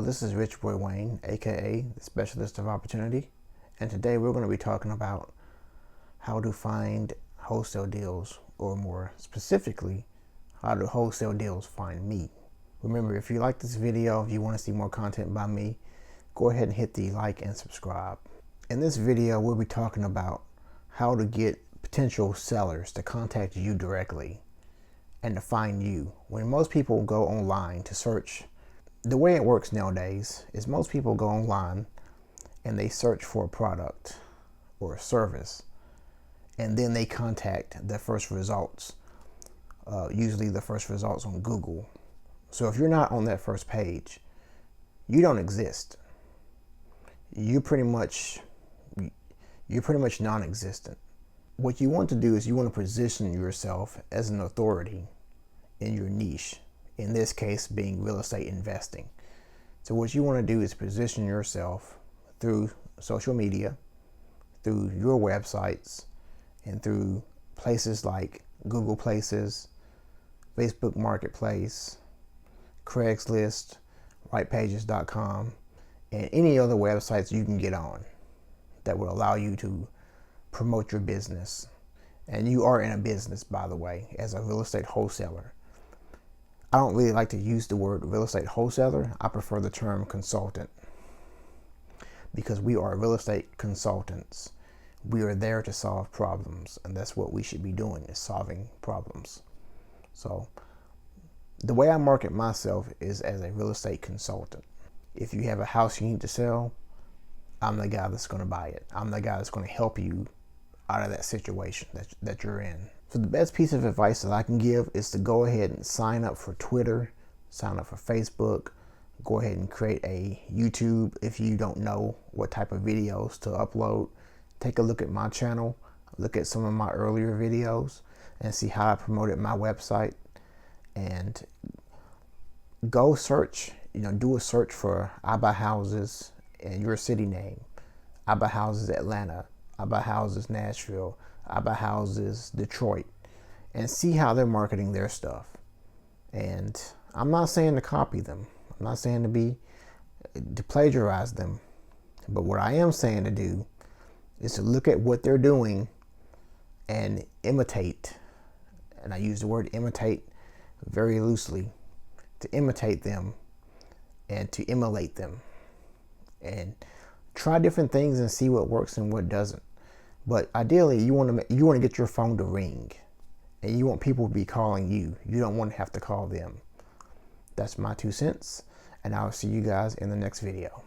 This is Rich Boy Wayne, aka the Specialist of Opportunity, and today we're going to be talking about how to find wholesale deals, or more specifically, how do wholesale deals find me. Remember, if you like this video, if you want to see more content by me, go ahead and hit the like and subscribe. In this video, we'll be talking about how to get potential sellers to contact you directly and to find you. When most people go online to search, the way it works nowadays is most people go online and they search for a product or a service, and then they contact the first results, usually the first results on Google. So if you're not on that first page, you don't exist. You're pretty much non-existent. What you want to do is you want to position yourself as an authority in your niche, in this case being real estate investing. So what you want to do is position yourself through social media, through your websites, and through places like Google Places, Facebook Marketplace, Craigslist, whitepages.com, and any other websites you can get on that will allow you to promote your business. And you are in a business, by the way, as a real estate wholesaler. I don't really like to use the word real estate wholesaler. I prefer the term consultant, because we are real estate consultants. We are there to solve problems, and that's what we should be doing, is solving problems. So the way I market myself is as a real estate consultant. If you have a house you need to sell, I'm the guy that's going to buy it. I'm the guy that's going to help you out of that situation that you're in. So the best piece of advice that I can give is to go ahead and sign up for Twitter, sign up for Facebook, go ahead and create a YouTube if you don't know what type of videos to upload. Take a look at my channel, look at some of my earlier videos, and see how I promoted my website. And go search, do a search for I buy houses in your city name. I buy houses Atlanta. I buy houses Nashville. I buy houses Detroit, and see how they're marketing their stuff. And I'm not saying to copy them. I'm not saying to plagiarize them. But what I am saying to do is to look at what they're doing and imitate. And I use the word imitate very loosely. To imitate them and to emulate them. And try different things and see what works and what doesn't. But ideally, you want to get your phone to ring, and you want people to be calling you. You don't want to have to call them. That's my 2 cents, and I'll see you guys in the next video.